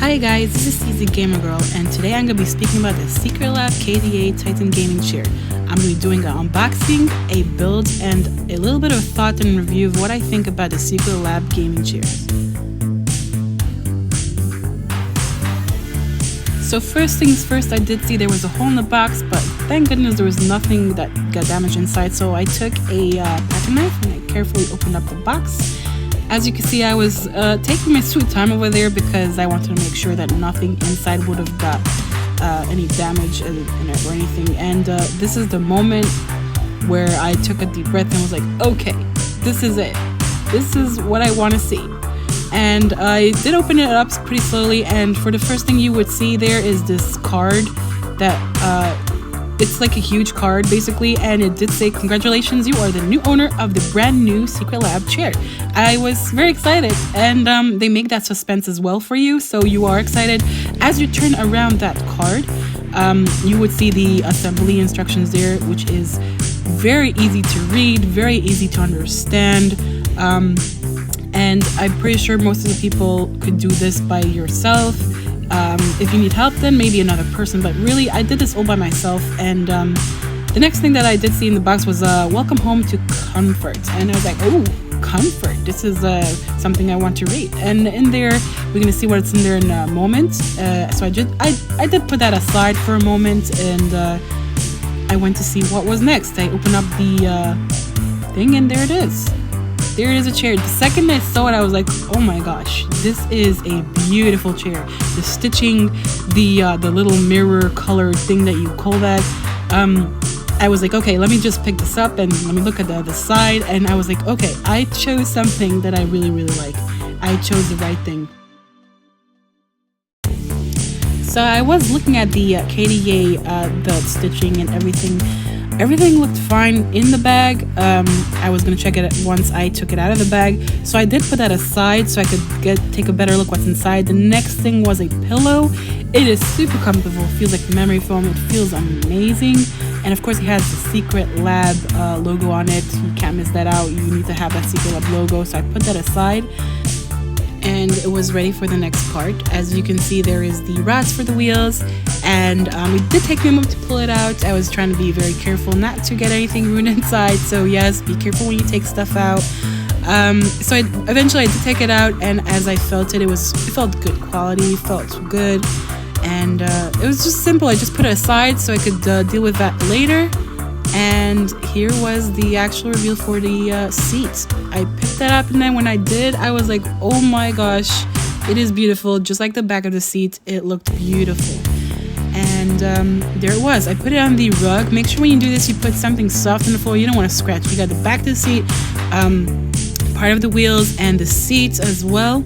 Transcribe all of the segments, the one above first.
Hi guys, this is CeeZeeGamerGirl, and today I'm going to be speaking about the Secretlab K Titan Gaming Chair. I'm going to be doing an unboxing, a build, and a little bit of thought and review of what I think about the Secretlab Gaming Chair. So first things first, I did see there was a hole in the box, but thank goodness there was nothing that got damaged inside. So I took a pocket knife and I carefully opened up the box. As you can see, I was taking my sweet time over there because I wanted to make sure that nothing inside would have got any damage in it or anything. And this is the moment where I took a deep breath and was like, okay, this is it. This is what I want to see. And I did open it up pretty slowly, and for the first thing you would see there is this card that it's like a huge card basically, and it did say, congratulations, you are the new owner of the brand new Secretlab chair. I was very excited, and they make that suspense as well for you, so you are excited. As you turn around that card, you would see the assembly instructions there, which is very easy to read, very easy to understand, and I'm pretty sure most of the people could do this by yourself. If you need help, then maybe another person, but really I did this all by myself. And the next thing that I did see in the box was welcome home to comfort, and I was like, oh, comfort, this is something I want to read. And in there we're gonna see what's in there in a moment. So I did put that aside for a moment, and I went to see what was next. I opened up the thing, and there it is. There is a chair. The second I saw it, I was like, oh my gosh, this is a beautiful chair. The stitching, the little mirror color thing that you call that, I was like, okay, let me just pick this up and let me look at the other side. And I was like, okay, I chose something that I really like. I chose the right thing. So I was looking at the KDA, the stitching and everything. Everything looked fine in the bag. I was gonna check it once I took it out of the bag, so I did put that aside so I could take a better look what's inside. The next thing was a pillow. It is super comfortable, feels like memory foam, it feels amazing, and of course it has the Secretlab logo on it. You can't miss that out. You need to have that Secretlab logo, so I put that aside. And it was ready for the next part. As you can see, there is the rods for the wheels, and it did take me a moment to pull it out. I was trying to be very careful not to get anything ruined inside, so yes, be careful when you take stuff out. So eventually I did take it out, and as I felt it, it felt good quality, felt good, and it was just simple. I just put it aside so I could deal with that later. And here was the actual reveal for the seat. I picked that up, and then when I did, I was like, oh my gosh, it is beautiful. Just like the back of the seat, it looked beautiful. And there it was. I put it on the rug. Make sure when you do this, you put something soft on the floor. You don't want to scratch. You got the back of the seat, part of the wheels, and the seats as well.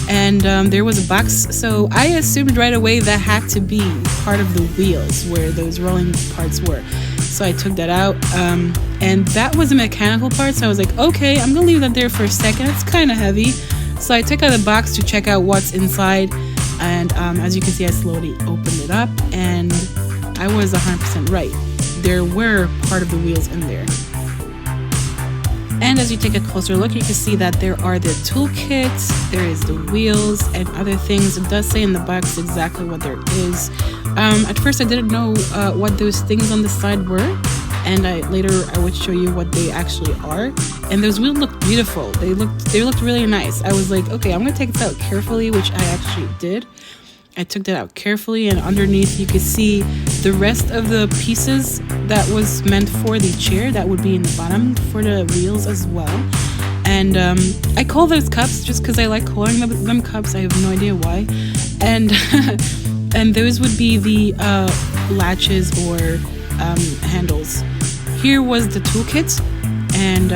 And there was a box, so I assumed right away that had to be part of the wheels where those rolling parts were. So I took that out, and that was a mechanical part, so I was like, okay, I'm gonna leave that there for a second. It's kind of heavy. So I took out the box to check out what's inside, and as you can see, I slowly opened it up, and I was 100% right. There were part of the wheels in there. And as you take a closer look, you can see that there are the toolkits, there is the wheels and other things. It does say in the box exactly what there is. At first I didn't know what those things on the side were, and later I would show you what they actually are. And those wheels looked beautiful. They looked really nice. I was like, okay, I'm gonna take this out carefully, which I actually did. I took that out carefully, and underneath you could see the rest of the pieces that was meant for the chair that would be in the bottom for the wheels as well. And I call those cups just because I like calling them cups. I have no idea why. And and those would be the latches or handles. Here was the toolkit, and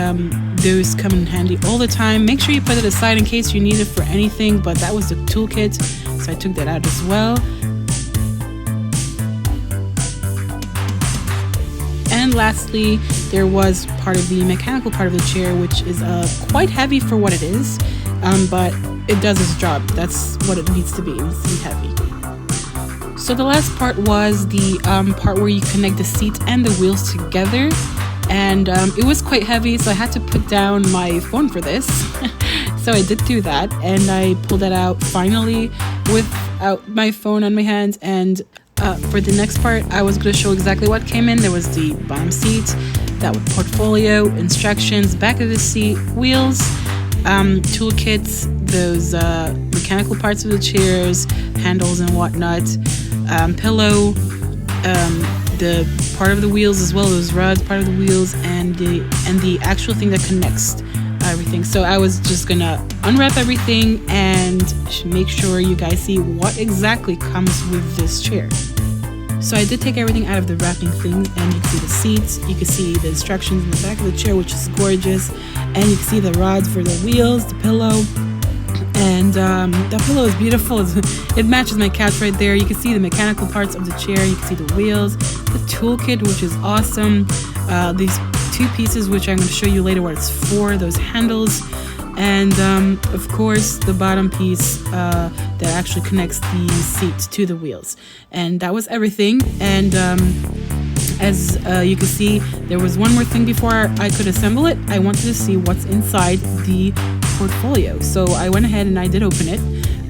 those come in handy all the time. Make sure you put it aside in case you need it for anything, but that was the toolkit, so I took that out as well. And lastly, there was part of the mechanical part of the chair, which is quite heavy for what it is, but it does its job. That's what it needs to be. It needs to be heavy. So the last part was the part where you connect the seat and the wheels together, and it was quite heavy, so I had to put down my phone for this. So I did do that, and I pulled that out finally without my phone on my hand. And for the next part, I was going to show exactly what came in. There was the bottom seat, that with portfolio, instructions, back of the seat, wheels, toolkits, those mechanical parts of the chairs, handles and whatnot, pillow, the part of the wheels as well, those rods, part of the wheels, and the actual thing that connects everything. So I was just gonna unwrap everything and make sure you guys see what exactly comes with this chair. So I did take everything out of the wrapping thing, and you can see the seats, you can see the instructions in the back of the chair, which is gorgeous, and you can see the rods for the wheels, the pillow, and that pillow is beautiful. It matches my couch right there. You can see the mechanical parts of the chair, you can see the wheels, the toolkit, which is awesome, these two pieces, which I'm going to show you later what it's for, those handles, and of course the bottom piece that actually connects the seat to the wheels. And that was everything. And as you can see, there was one more thing before I could assemble it. I wanted to see what's inside the portfolio, so I went ahead and I did open it.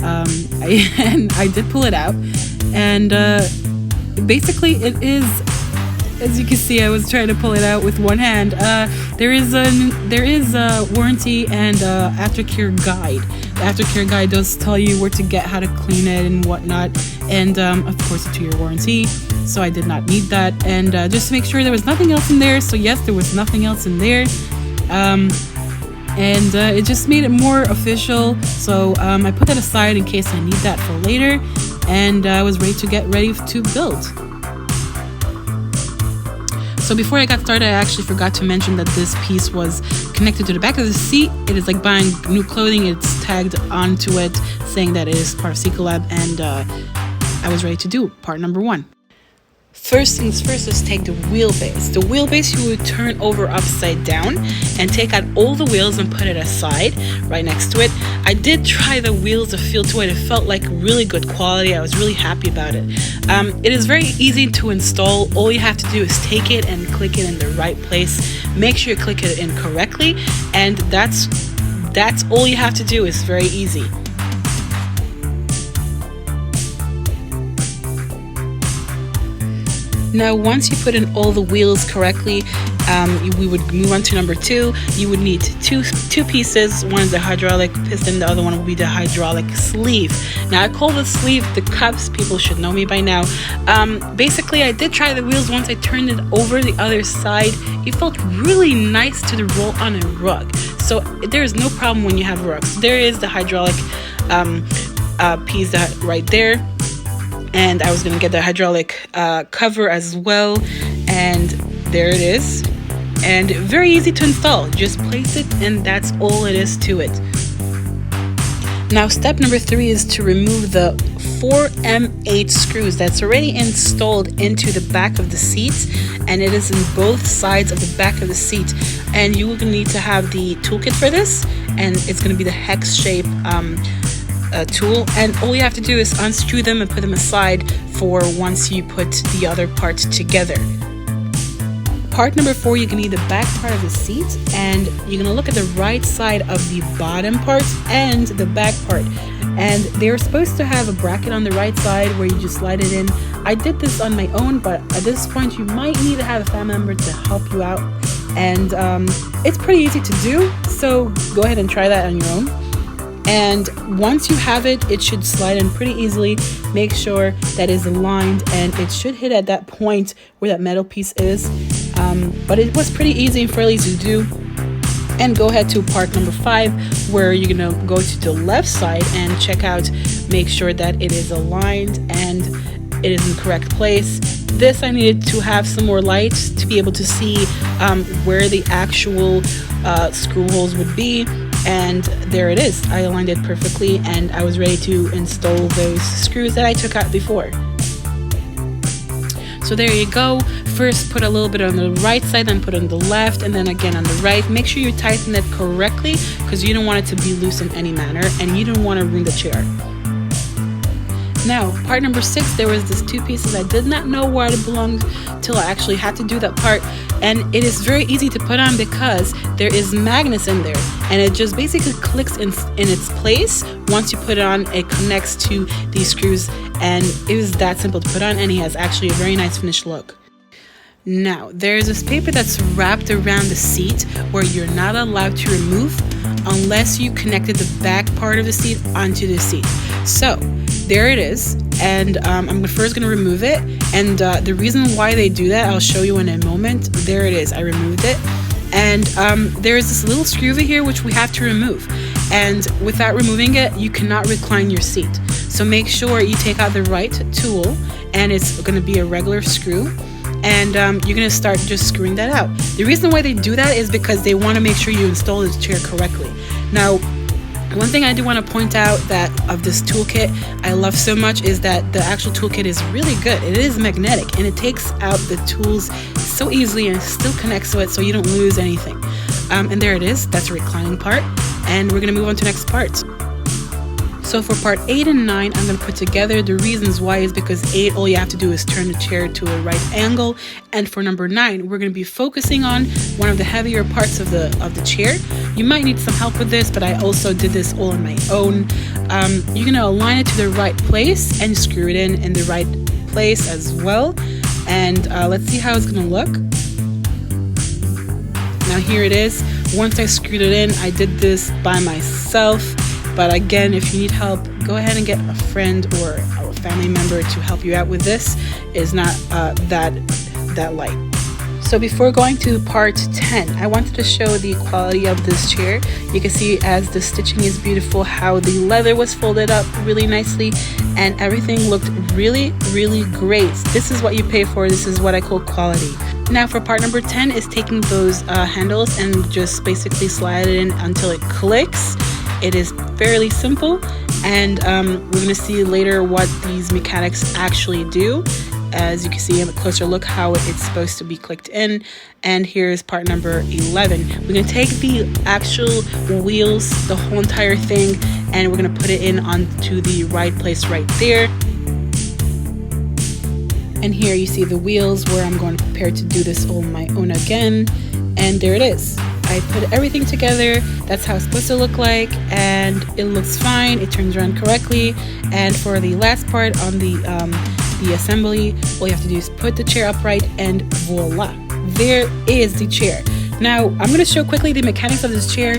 I did pull it out, and basically it is, as you can see, I was trying to pull it out with one hand. There is a warranty and aftercare guide. The aftercare guide does tell you where to get, how to clean it and whatnot, and of course a 2-year warranty. So I did not need that, and just to make sure there was nothing else in there. So yes, there was nothing else in there, and it just made it more official. So I put that aside in case I need that for later, and I was ready to build. So before I got started, I actually forgot to mention that this piece was connected to the back of the seat. It is like buying new clothing. It's tagged onto it saying that it is part of Secretlab, and I was ready to do part number 1. First things first, let's take the wheelbase. The wheelbase you would turn over upside down and take out all the wheels and put it aside right next to it. I did try the wheels to feel to it. It felt like really good quality. I was really happy about it. It is very easy to install. All you have to do is take it and click it in the right place. Make sure you click it in correctly, and that's all you have to do. It's very easy. Now, once you put in all the wheels correctly, we would move on to number 2. You would need two pieces. One is the hydraulic piston, the other one will be the hydraulic sleeve. Now, I call the sleeve the cups. People should know me by now. Basically, I did try the wheels. Once I turned it over the other side, it felt really nice to roll on a rug. So there is no problem when you have rugs. There is the hydraulic piece right there. And I was going to get the hydraulic cover as well, and there it is. And very easy to install. Just place it, and that's all it is to it. Now, step number 3 is to remove the 4M8 screws that's already installed into the back of the seat, and it is in both sides of the back of the seat. And you will need to have the toolkit for this, and it's going to be the hex shape tool, and all you have to do is unscrew them and put them aside for once you put the other part together. Part number 4, you're going to need the back part of the seat, and you're going to look at the right side of the bottom part and the back part, and they're supposed to have a bracket on the right side where you just slide it in. I did this on my own, but at this point you might need to have a family member to help you out, and it's pretty easy to do, so go ahead and try that on your own. And once you have it, it should slide in pretty easily. Make sure that is aligned, and it should hit at that point where that metal piece is. But it was pretty easy and fairly easy to do. And go ahead to part number 5, where you're gonna go to the left side and check out, make sure that it is aligned and it is in the correct place. This I needed to have some more light to be able to see where the actual screw holes would be. And there it is. I aligned it perfectly, and I was ready to install those screws that I took out before. So there you go. First put a little bit on the right side, then put on the left, and then again on the right. Make sure you tighten it correctly, because you don't want it to be loose in any manner, and you don't want to ruin the chair. Now, part number 6, there was this 2 pieces. I did not know where it belonged till I actually had to do that part, and it is very easy to put on because there is magnets in there, and it just basically clicks in its place. Once you put it on, it connects to these screws, and it was that simple to put on, and he has actually a very nice finished look. Now, there's this paper that's wrapped around the seat where you're not allowed to remove unless you connected the back part of the seat onto the seat. So there it is, and I'm first going to remove it, and the reason why they do that I'll show you in a moment. There it is, I removed it, and there's this little screw over here which we have to remove, and without removing it you cannot recline your seat. So make sure you take out the right tool, and it's going to be a regular screw, and you're going to start just screwing that out. The reason why they do that is because they want to make sure you install the chair correctly. Now, one thing I do want to point out that of this toolkit I love so much is that the actual toolkit is really good. It is magnetic, and it takes out the tools so easily, and it still connects to it so you don't lose anything. And there it is, that's the reclining part, and we're going to move on to the next part. So for part 8 and 9, I'm going to put together. The reasons why is because 8, all you have to do is turn the chair to a right angle, and for number 9, we're going to be focusing on one of the heavier parts of the chair. You might need some help with this, but I also did this all on my own. You're going to align it to the right place and screw it in the right place as well. And let's see how it's going to look. Now here it is. Once I screwed it in, I did this by myself. But again, if you need help, go ahead and get a friend or a family member to help you out with this. It's not that light. So before going to part 10, I wanted to show the quality of this chair. You can see as the stitching is beautiful, how the leather was folded up really nicely, and everything looked really, really great. This is what you pay for. This is what I call quality. Now for part number 10 is taking those handles and just basically slide it in until it clicks. It is fairly simple, and we're going to see later what these mechanics actually do. As you can see, a closer look how it's supposed to be clicked in. And here's part number 11. We're going to take the actual wheels, the whole entire thing, and we're going to put it in onto the right place right there. And here you see the wheels where I'm going to prepare to do this on my own again. And there it is. I put everything together. That's how it's supposed to look like, and it looks fine. It turns around correctly. And for the last part on the assembly, all you have to do is put the chair upright, and voila, there is the chair. Now I'm going to show quickly the mechanics of this chair.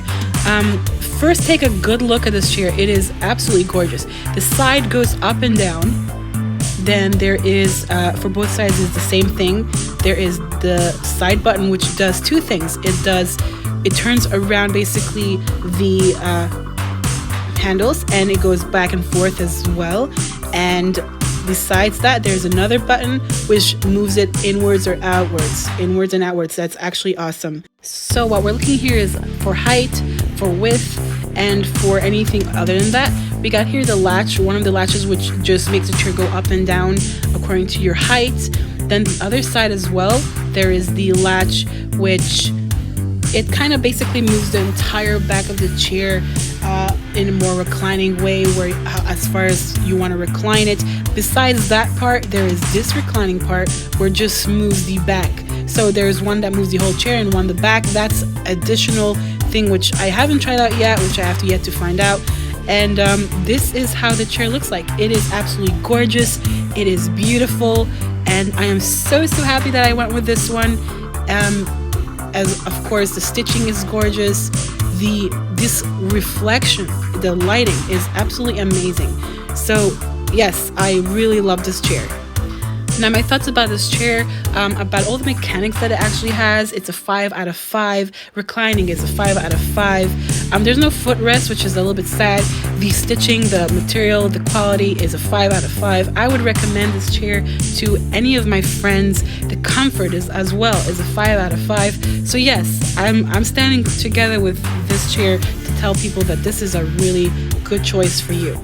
First, take a good look at this chair. It is absolutely gorgeous. The side goes up and down. Then there is, for both sides is the same thing. There is the side button, which does 2 things. It turns around basically the handles, and it goes back and forth as well. And besides that, there's another button which moves it inwards or outwards, inwards and outwards. That's actually awesome. So what we're looking here is for height, for width, and for anything other than that. We got here the latch, one of the latches which just makes the chair go up and down according to your height. Then the other side as well, there is the latch which it kind of basically moves the entire back of the chair in a more reclining way, where as far as you want to recline it. Besides that part, there is this reclining part where it just moves the back. So there's one that moves the whole chair and one the back. That's additional thing which I haven't tried out yet, which I have yet to find out. And this is how the chair looks like. It is absolutely gorgeous. It is beautiful, and I am so happy that I went with this one. As of course the stitching is gorgeous. This reflection, the lighting is absolutely amazing. So yes, I really love this chair. Now my thoughts about this chair, about all the mechanics that it actually has. It's a 5 out of 5. Reclining is a 5 out of 5. There's no footrest, which is a little bit sad. The stitching, the material, the quality is a 5 out of 5. I would recommend this chair to any of my friends. The comfort is as well is a 5 out of 5. So yes, I'm standing together with this chair to tell people that this is a really good choice for you.